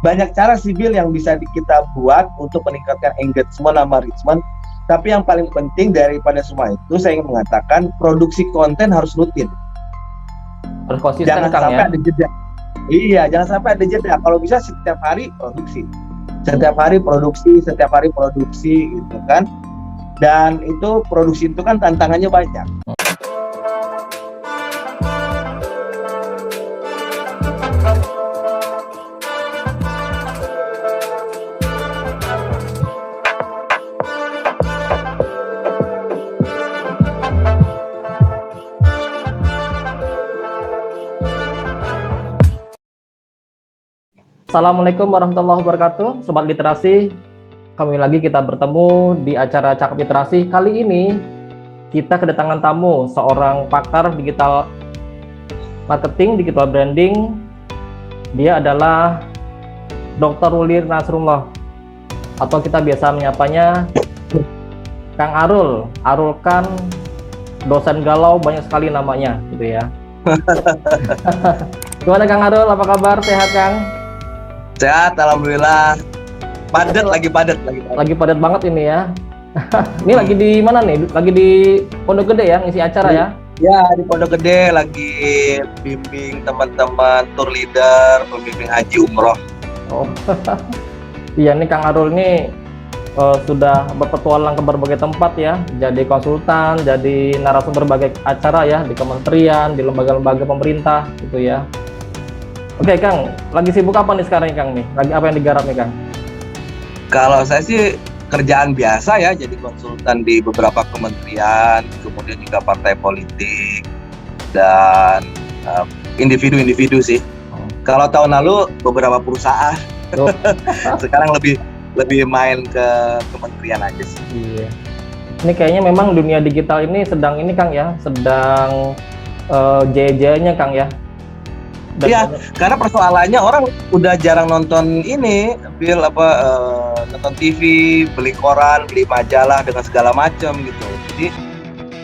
banyak cara sibil yang bisa kita buat untuk meningkatkan engagement sama reachment. Tapi yang paling penting daripada semua itu, saya ingin mengatakan produksi konten harus rutin. Harus konsisten, Jangan Kang, sampai ya. ada jeda. Iya, jangan sampai ada jeda. Kalau bisa setiap hari produksi. Setiap hari produksi gitu kan. Dan itu produksi itu kan tantangannya banyak. Assalamualaikum warahmatullahi wabarakatuh, Sobat Literasi. Kembali lagi kita bertemu di acara Cakap Literasi. Kali ini kita kedatangan tamu, seorang pakar digital marketing, digital branding. Dia adalah Dr. Ruli Nasrullah, atau kita biasa menyapanya Kang Arul. Arul kan dosen galau, banyak sekali namanya gitu ya. Gimana Kang Arul, apa kabar? Sehat, Kang? Sehat, alhamdulillah. Lagi padat banget ini ya. Ini lagi di mana nih? Lagi di Pondok Gede ya, ngisi acara ya? Ya, di Pondok Gede lagi bimbing teman-teman tour leader, pembimbing haji umroh. Oh, iya nih Kang Arul ini sudah berpetualang ke berbagai tempat ya, jadi konsultan, jadi narasumber berbagai acara ya, di kementerian, di lembaga-lembaga pemerintah gitu ya. Oke Kang, lagi sibuk apa nih sekarang Kang nih? Lagi apa yang digarap nih Kang? Kalau saya sih kerjaan biasa ya, jadi konsultan di beberapa kementerian, kemudian juga partai politik dan individu-individu sih. Kalau tahun lalu beberapa perusahaan, sekarang lebih main ke kementerian aja sih. Iya. Ini kayaknya memang dunia digital ini sedang ini Kang ya, sedang jaya-jayanya Kang ya. Iya, karena persoalannya orang udah jarang nonton ini, nonton TV, beli koran, beli majalah dengan segala macam gitu. Jadi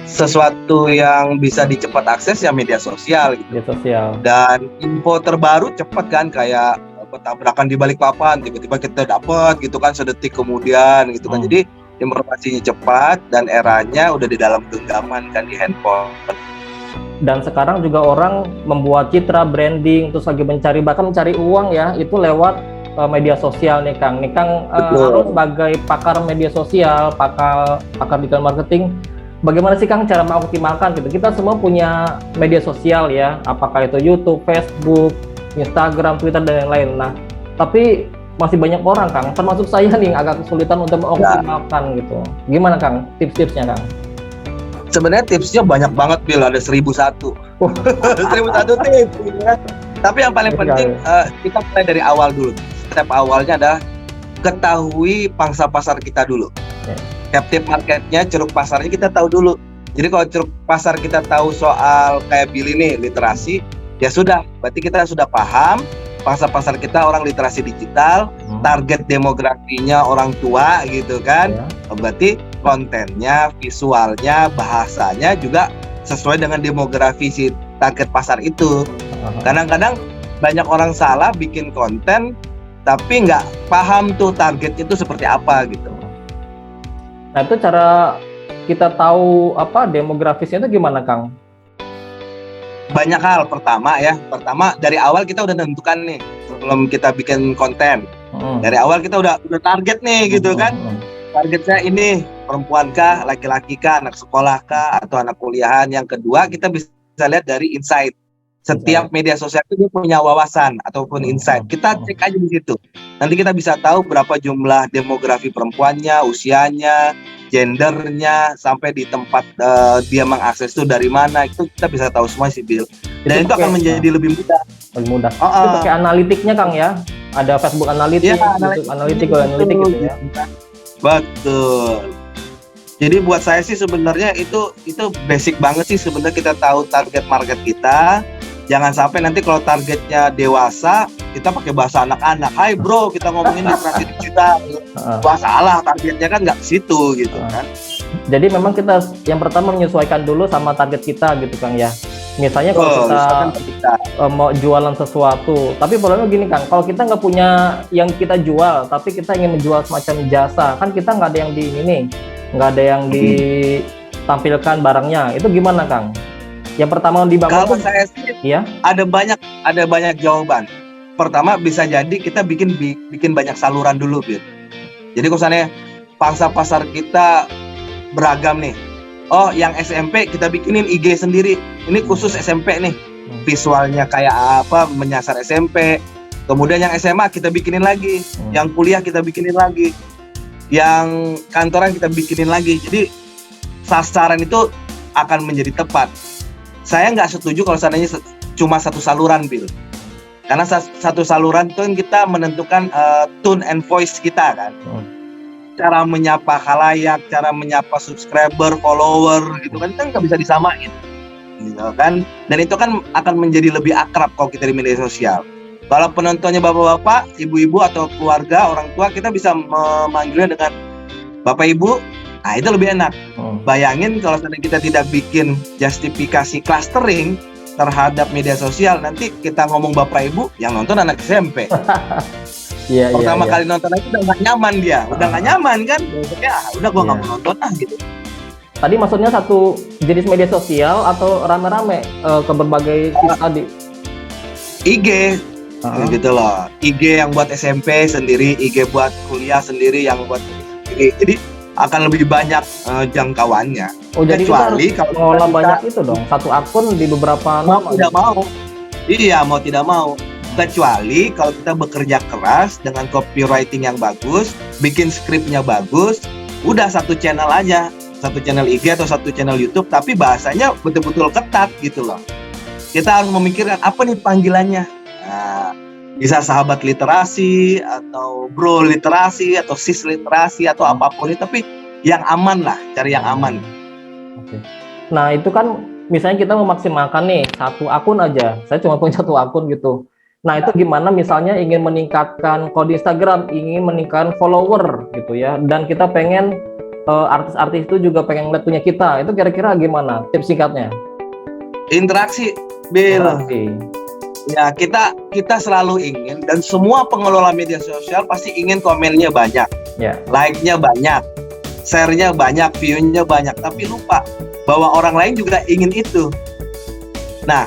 sesuatu yang bisa dicepat akses ya media sosial gitu. Media sosial. Dan info terbaru cepat kan, kayak tabrakan di Balikpapan, tiba-tiba kita dapat gitu kan sedetik kemudian gitu kan. Jadi informasinya cepat dan eranya udah di dalam genggaman kan, di handphone. Dan sekarang juga orang membuat citra branding, terus lagi bahkan mencari uang ya, itu lewat media sosial nih Kang. Nih Kang Arul sebagai pakar media sosial, pakar digital marketing, bagaimana sih Kang cara mengoptimalkan gitu? Kita semua punya media sosial ya, apakah itu YouTube, Facebook, Instagram, Twitter dan lain-lain. Nah, tapi masih banyak orang Kang, termasuk saya nih agak kesulitan untuk mengoptimalkan gitu. Gimana Kang tips-tipsnya Kang? Sebenarnya tipsnya banyak banget, Bill, ada 1001. 1001 tips ya. Tapi yang paling penting kita mulai dari awal dulu. Step awalnya adalah ketahui pangsa pasar kita dulu. Captive marketnya, ceruk pasarnya kita tahu dulu. Jadi kalau ceruk pasar kita tahu soal kayak Bill ini, literasi, ya sudah, berarti kita sudah paham pangsa pasar kita orang literasi digital, target demografinya orang tua gitu kan. Berarti kontennya, visualnya, bahasanya juga sesuai dengan demografi si target pasar itu. Kadang-kadang banyak orang salah bikin konten tapi nggak paham tuh targetnya itu seperti apa gitu. Nah itu cara kita tahu apa demografisnya itu gimana Kang? Banyak hal. Pertama dari awal kita udah tentukan nih sebelum kita bikin konten. Dari awal kita udah target nih gitu kan. Targetnya ini perempuan kah, laki-laki kah, anak sekolah kah, atau anak kuliahan. Yang kedua kita bisa lihat dari insight. Setiap media sosial itu dia punya wawasan ataupun insight. Kita cek aja di situ. Nanti kita bisa tahu berapa jumlah demografi perempuannya, usianya, gendernya, sampai di tempat dia mengakses itu dari mana. Itu kita bisa tahu semua sih, Bill. Dan itu akan menjadi lebih mudah. Lebih mudah. Itu pakai analitiknya Kang ya. Ada Facebook Analytics, YouTube Analytics, Google Analytics gitu ya. Betul. Jadi buat saya sih sebenarnya itu basic banget sih sebenarnya, kita tahu target market kita. Jangan sampai nanti kalau targetnya dewasa kita pakai bahasa anak-anak. Hai bro, kita ngomongin literasi digital. Wah salah, targetnya kan nggak ke situ gitu kan. Jadi memang kita yang pertama menyesuaikan dulu sama target kita gitu Kang ya. Misalnya kalau kita mau jualan sesuatu, tapi problemnya gini Kang, kalau kita nggak punya yang kita jual, tapi kita ingin menjual semacam jasa, kan kita nggak ada yang di ini nih, nggak ada yang ditampilkan barangnya, itu gimana Kang? Yang pertama dibangun. Kalau saya sih, ya, ada banyak jawaban. Pertama bisa jadi kita bikin banyak saluran dulu, Bir. Jadi kalau misalnya pangsa pasar kita beragam nih. Oh, yang SMP kita bikinin IG sendiri. Ini khusus SMP nih. Visualnya kayak apa, menyasar SMP. Kemudian yang SMA kita bikinin lagi. Yang kuliah kita bikinin lagi. Yang kantoran kita bikinin lagi. Jadi sasaran itu akan menjadi tepat. Saya nggak setuju kalau seandainya cuma satu saluran, Bill. Karena satu saluran itu kan kita menentukan tone and voice kita kan. Cara menyapa khalayak, cara menyapa subscriber, follower gitu kan nggak bisa disamain, gitu kan. Dan itu kan akan menjadi lebih akrab kalau kita di media sosial. Kalau penontonnya bapak-bapak, ibu-ibu atau keluarga, orang tua, kita bisa memanggilnya dengan bapak ibu. Nah itu lebih enak. Bayangin kalau misalnya kita tidak bikin justifikasi clustering terhadap media sosial, nanti kita ngomong bapak ibu, yang nonton anak SMP. Pertama kali nonton aja udah nggak nyaman dia, udah nggak nyaman kan, udah gua nggak mau nonton gitu. Tadi maksudnya satu jenis media sosial atau rame-rame ke berbagai sisi tadi? IG, gitu loh. IG yang buat SMP sendiri, IG buat kuliah sendiri, yang buat sendiri. Jadi akan lebih banyak jangkauannya. Oh, jadi kecuali kalau mengolah banyak itu dong, satu akun di beberapa nama. Tidak mau. Iya, mau tidak mau. Kecuali kalau kita bekerja keras dengan copywriting yang bagus, bikin skripnya bagus, udah satu channel aja, satu channel IG atau satu channel YouTube, tapi bahasanya betul-betul ketat gitu loh. Kita harus memikirkan apa nih panggilannya. Nah, bisa sahabat literasi atau bro literasi atau sis literasi atau apapun itu, tapi yang aman lah, cari yang aman. Oke. Nah itu kan misalnya kita memaksimalkan nih satu akun aja, saya cuma punya satu akun gitu. Nah itu gimana misalnya ingin meningkatkan, kalau di Instagram ingin meningkatkan follower gitu ya, dan kita pengen artis-artis itu juga pengen lihat punya kita, itu kira-kira gimana tips singkatnya? Interaksi, Bill. Ya kita selalu ingin, dan semua pengelola media sosial pasti ingin komennya banyak, like-nya banyak, share-nya banyak, view-nya banyak, tapi lupa bahwa orang lain juga ingin itu. Nah,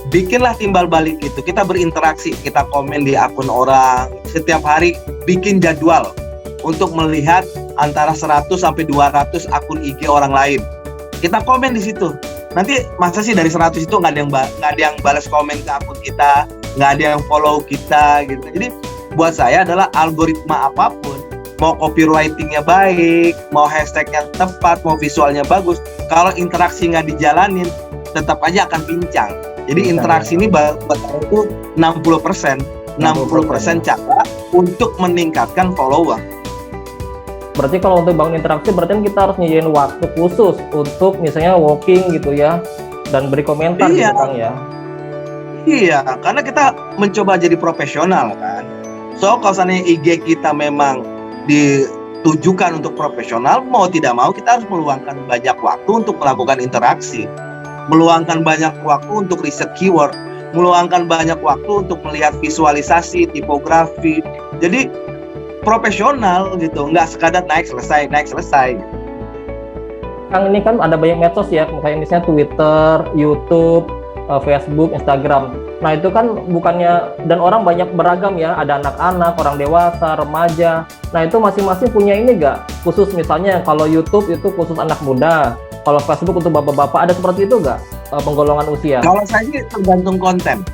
bikinlah timbal balik itu, kita berinteraksi, kita komen di akun orang, setiap hari bikin jadwal untuk melihat antara 100 sampai 200 akun IG orang lain. Kita komen di situ. Nanti masa sih dari 100 itu nggak ada yang balas komen ke akun kita, nggak ada yang follow kita gitu. Jadi buat saya adalah algoritma apapun, mau copywritingnya baik, mau hashtagnya tepat, mau visualnya bagus, kalau interaksi nggak dijalanin, tetap aja akan pincang. Jadi interaksi ini buat saya itu 60% cara untuk meningkatkan follower. Berarti kalau untuk bangun interaksi, berarti kita harus nyediain waktu khusus untuk misalnya walking gitu ya, dan beri komentar gitu Kang ya. Iya, karena kita mencoba jadi profesional kan. So kalau misalnya IG kita memang ditujukan untuk profesional, mau tidak mau kita harus meluangkan banyak waktu untuk melakukan interaksi, meluangkan banyak waktu untuk riset keyword, meluangkan banyak waktu untuk melihat visualisasi, tipografi. Jadi profesional gitu, nggak sekadar naik selesai. Kang, ini kan ada banyak medsos ya, kayak misalnya Twitter, YouTube, Facebook, Instagram. Nah itu kan bukannya, dan orang banyak beragam ya, ada anak-anak, orang dewasa, remaja. Nah itu masing-masing punya ini nggak? Khusus misalnya kalau YouTube itu khusus anak muda, kalau Facebook untuk bapak-bapak, ada seperti itu nggak penggolongan usia? Kalau saya sih tergantung konten.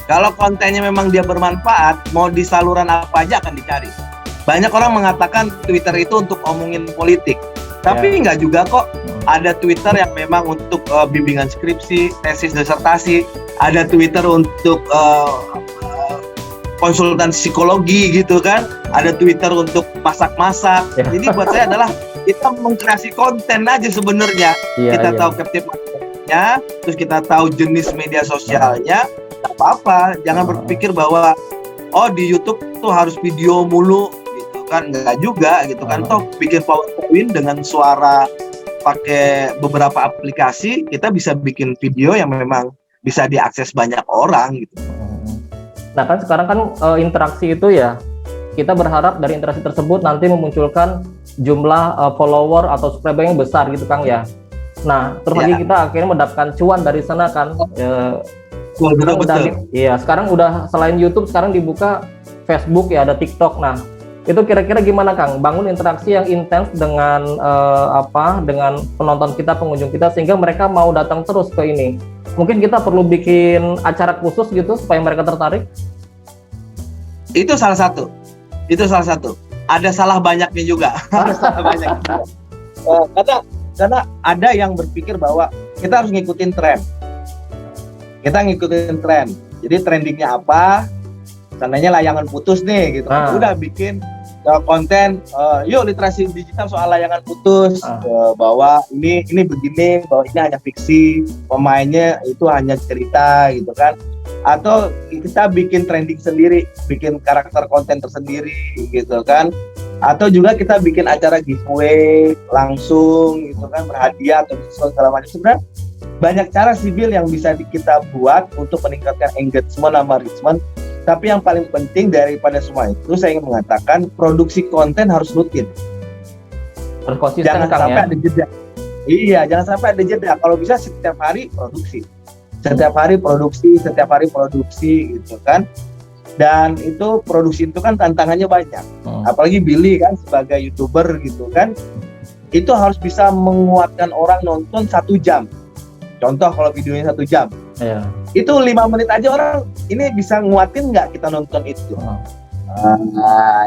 Kalau kontennya memang dia bermanfaat, mau di saluran apa aja akan dicari. Banyak orang mengatakan Twitter itu untuk ngomongin politik, tapi nggak juga kok. Ada Twitter yang memang untuk bimbingan skripsi, tesis disertasi, ada Twitter untuk konsultan psikologi gitu kan, ada Twitter untuk masak-masak. Jadi buat saya adalah kita mengkreasi konten aja sebenarnya. Kita tahu captive marketnya, terus kita tahu jenis media sosialnya. Gak apa-apa, jangan berpikir bahwa di YouTube tuh harus video mulu gitu kan, nggak juga gitu kan. Toh bikin PowerPoint dengan suara pakai beberapa aplikasi, kita bisa bikin video yang memang bisa diakses banyak orang gitu. Nah kan sekarang kan interaksi itu ya, kita berharap dari interaksi tersebut nanti memunculkan jumlah follower atau subscriber yang besar gitu Kang ya. Nah terus lagi kita akhirnya mendapatkan cuan dari sana kan. Betul. Iya, sekarang udah selain YouTube sekarang dibuka Facebook ya, ada TikTok. Nah itu kira-kira gimana Kang, bangun interaksi yang intens dengan dengan penonton kita, pengunjung kita, sehingga mereka mau datang terus ke ini. Mungkin kita perlu bikin acara khusus gitu supaya mereka tertarik. Itu salah satu. Ada salah banyaknya juga. Ada salah banyak. Karena ada yang berpikir bahwa kita harus ngikutin tren. Jadi trendingnya apa? Seandainya layangan putus nih gitu. Udah bikin konten, yuk literasi digital soal layangan putus, bahwa ini begini, bahwa ini hanya fiksi, pemainnya itu hanya cerita gitu kan. Atau kita bikin trending sendiri, bikin karakter konten tersendiri gitu kan. Atau juga kita bikin acara giveaway langsung gitu kan, berhadiah atau segala macam. Sebenarnya banyak cara sibil yang bisa kita buat untuk meningkatkan engagement sama reachment. Tapi yang paling penting daripada semua itu, saya ingin mengatakan produksi konten harus rutin. Jangan sampai ada jeda. Iya, jangan sampai ada jeda. Kalau bisa setiap hari produksi. Setiap hari produksi gitu kan. Dan itu produksi itu kan tantangannya banyak. Apalagi Billy kan sebagai YouTuber gitu kan. Itu harus bisa menguatkan orang nonton 1 jam. Contoh kalau videonya 1 jam. Itu 5 menit aja orang ini bisa nguatin nggak kita nonton itu.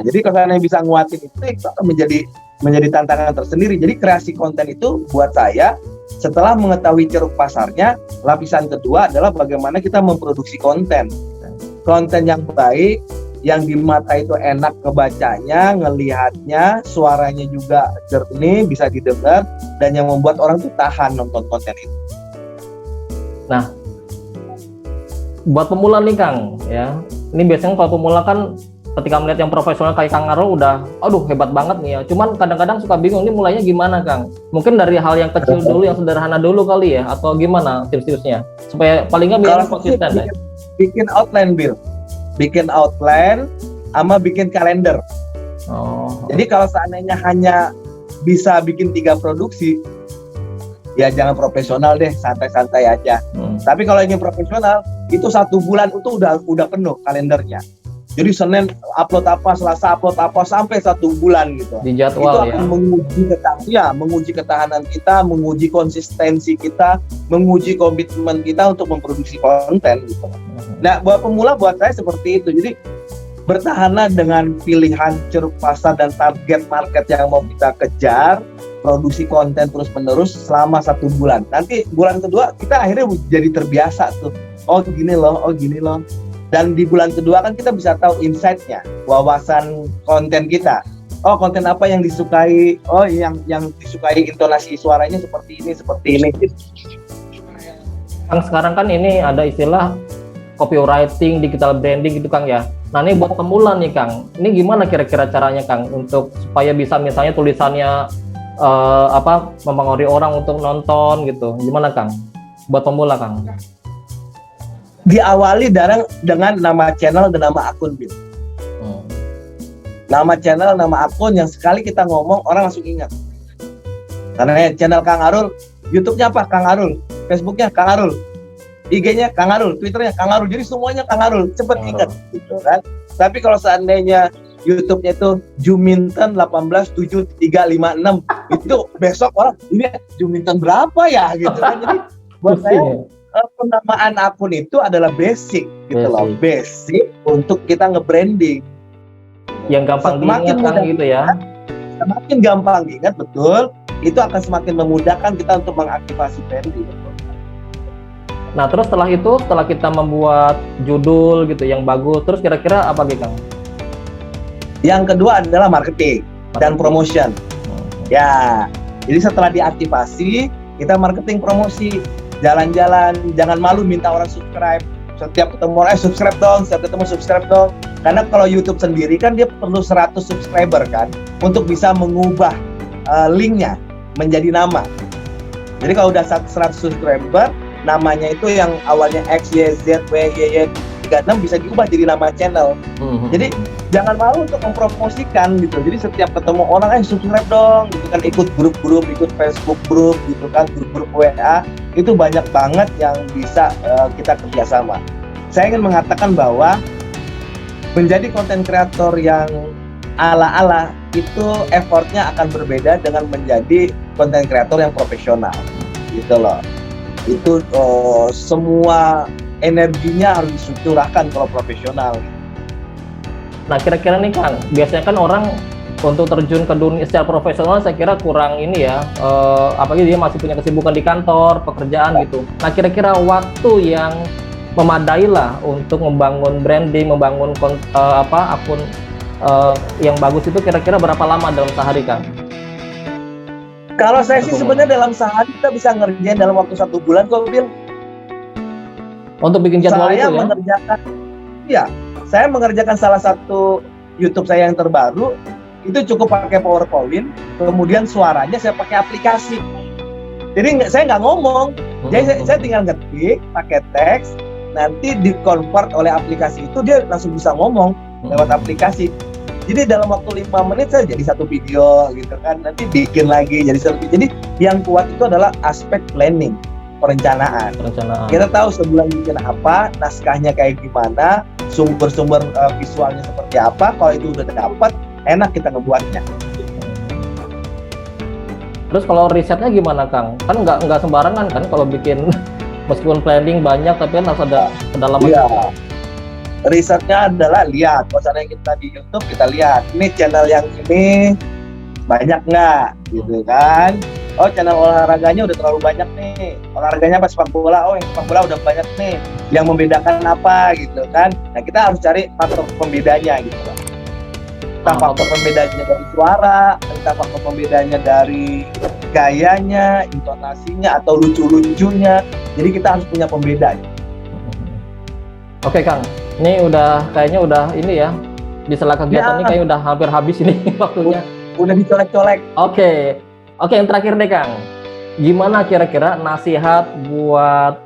Jadi kalau bisa nguatin itu akan menjadi tantangan tersendiri. Jadi kreasi konten itu buat saya, setelah mengetahui ceruk pasarnya, lapisan kedua adalah bagaimana kita memproduksi konten yang baik, yang di mata itu enak ngebacanya, ngelihatnya, suaranya juga jernih, bisa didengar, dan yang membuat orang tuh tahan nonton konten itu. Nah, buat pemula nih Kang, ya, ini biasanya kalau pemula kan ketika melihat yang profesional kayak Kang Arul udah, aduh hebat banget nih ya. Cuman kadang-kadang suka bingung ini mulainya gimana Kang? Mungkin dari hal yang kecil dulu, yang sederhana dulu kali ya, atau gimana tips-tipsnya? Supaya paling nggak biar konsisten ya. Bikin outline, Bill. Bikin outline sama bikin kalender. Jadi kalau seandainya hanya bisa bikin 3 produksi, ya jangan profesional deh, santai-santai aja. Tapi kalau ingin profesional, itu 1 bulan itu udah penuh kalendernya. Jadi Senin upload apa, Selasa upload apa, sampai 1 bulan gitu. Di jadwal itu akan menguji ketahanan kita, menguji konsistensi kita, menguji komitmen kita untuk memproduksi konten gitu. Nah, buat pemula buat saya seperti itu. Jadi bertahanlah dengan pilihan ceruk pasar dan target market yang mau kita kejar. Produksi konten terus-menerus selama 1 bulan. Nanti bulan kedua kita akhirnya jadi terbiasa tuh. Oh gini loh. Dan di bulan kedua kan kita bisa tahu insight-nya, wawasan konten kita. Oh konten apa yang disukai? Oh yang disukai intonasi suaranya seperti ini. Kang, sekarang kan ini ada istilah copywriting, digital branding gitu Kang ya. Nah ini buat pemula nih Kang. Ini gimana kira-kira caranya Kang untuk supaya bisa misalnya tulisannya mempengaruhi orang untuk nonton gitu, gimana Kang? Buat pemula Kang. Diawali dengan nama channel dan nama akun, Bill. Nama channel, nama akun yang sekali kita ngomong orang langsung ingat. Karena channel Kang Arul, YouTube-nya apa? Kang Arul, Facebook-nya Kang Arul, IG-nya Kang Arul, Twitter-nya Kang Arul. Jadi semuanya Kang Arul, cepet ingat gitu kan. Tapi kalau seandainya YouTube-nya itu Juminten 187356, itu besok orang ini Juminten berapa ya gitu kan. Jadi buat saya penamaan akun itu adalah basic gitu loh, basic untuk kita nge-branding. Yang gampang diingat Kang gitu ya. Semakin gampang diingat, betul, itu akan semakin memudahkan kita untuk mengaktifasi branding. Nah terus setelah kita membuat judul gitu yang bagus, terus kira-kira apa gitu Kang? Yang kedua adalah marketing dan promotion. Ya, jadi setelah diaktifasi, kita marketing promosi, jalan-jalan, jangan malu minta orang subscribe. Setiap ketemu orang subscribe dong. Karena kalau YouTube sendiri kan dia perlu 100 subscriber kan untuk bisa mengubah linknya menjadi nama. Jadi kalau udah 100 subscriber, namanya itu yang awalnya X, Y, Z, W, Y, Y, 36 bisa diubah jadi nama channel. Jadi jangan malu untuk mempromosikan gitu. Jadi setiap ketemu orang, subscribe dong, gitu kan, ikut grup-grup, ikut Facebook grup, gitu kan, grup-grup WA, itu banyak banget yang bisa kita kerjasama. Saya ingin mengatakan bahwa menjadi konten kreator yang ala-ala itu effortnya akan berbeda dengan menjadi konten kreator yang profesional, gitu loh. Itu semua energinya harus disucurahkan kalau profesional. Nah, kira-kira nih Kang, biasanya kan orang untuk terjun ke dunia secara profesional saya kira kurang ini ya, apalagi dia masih punya kesibukan di kantor, pekerjaan gitu. Nah, kira-kira waktu yang memadai lah untuk membangun branding, membangun akun yang bagus itu kira-kira berapa lama dalam sehari Kang? Kalau saya sih sebenarnya dalam sehari kita bisa ngerjain dalam waktu 1 bulan kok, Bill. Untuk bikin jadwal Saya itu ya? Saya mengerjakan salah satu YouTube saya yang terbaru, itu cukup pakai PowerPoint, kemudian suaranya saya pakai aplikasi. Jadi saya nggak ngomong, jadi saya tinggal ngetik, pakai teks, nanti di-convert oleh aplikasi itu, dia langsung bisa ngomong lewat aplikasi. Jadi dalam waktu 5 menit saya jadi satu video gitu kan, nanti bikin lagi jadi satu. Jadi yang kuat itu adalah aspek planning, perencanaan. Kita tahu sebulan bikin apa, naskahnya kayak gimana, sumber-sumber visualnya seperti apa. Kalau itu udah dapat, enak kita ngebuatnya. Terus kalau risetnya gimana Kang? Kan nggak sembarangan kan kalau bikin, meskipun planning banyak tapi kan harus ada kedalaman. Iya. Risetnya adalah lihat, misalnya kita di YouTube kita lihat, ini channel yang ini banyak nggak, gitu kan? Oh, channel olahraganya udah terlalu banyak nih. Olahraganya pas sepak bola, oh yang sepak bola udah banyak nih. Yang membedakan apa, gitu kan? Nah, kita harus cari faktor pembedanya, gitu kan. Entah faktor pembedanya dari suara, entah faktor pembedanya dari gayanya, intonasinya, atau lucu-lucunya. Jadi kita harus punya pembeda. Oke Kang, ini kayaknya udah ini ya, di sela kegiatan ini kayaknya udah hampir habis ini waktunya. Udah dicolek-colek. Oke, yang terakhir deh Kang, gimana kira-kira nasihat buat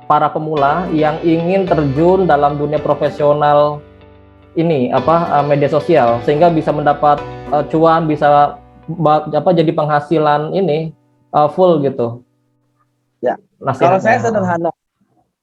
para pemula yang ingin terjun dalam dunia profesional ini, media sosial, sehingga bisa mendapat cuan, bisa jadi penghasilan ini full gitu? Ya, kalau saya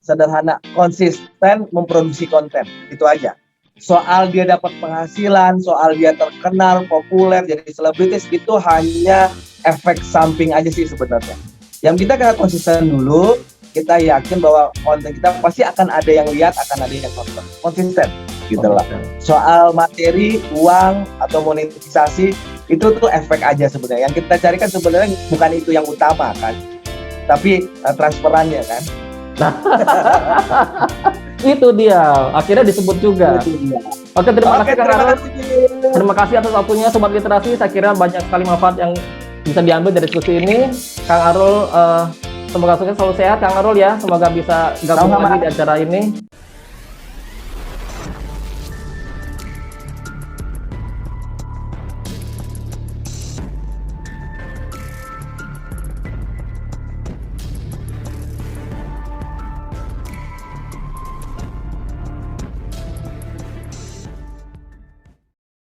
sederhana, konsisten memproduksi konten, itu aja. Soal dia dapat penghasilan, soal dia terkenal, populer, jadi selebritis, itu hanya efek samping aja sih sebenarnya. Yang kita konsisten dulu, kita yakin bahwa konten kita pasti akan ada yang lihat, akan ada yang nonton. Konsisten, gitu lah. Soal materi, uang, atau monetisasi, itu tuh efek aja sebenarnya. Yang kita cari kan sebenarnya bukan itu yang utama kan, tapi transferannya kan. Nah, itu dia. Akhirnya disebut juga. Oke, terima kasih Kang Arul. Terima kasih atas waktunya Sobat Literasi. Saya kira banyak sekali manfaat yang bisa diambil dari diskusi ini. Kang Arul, semoga sukses, selalu sehat Kang Arul ya. Semoga bisa gabung lagi di acara ini.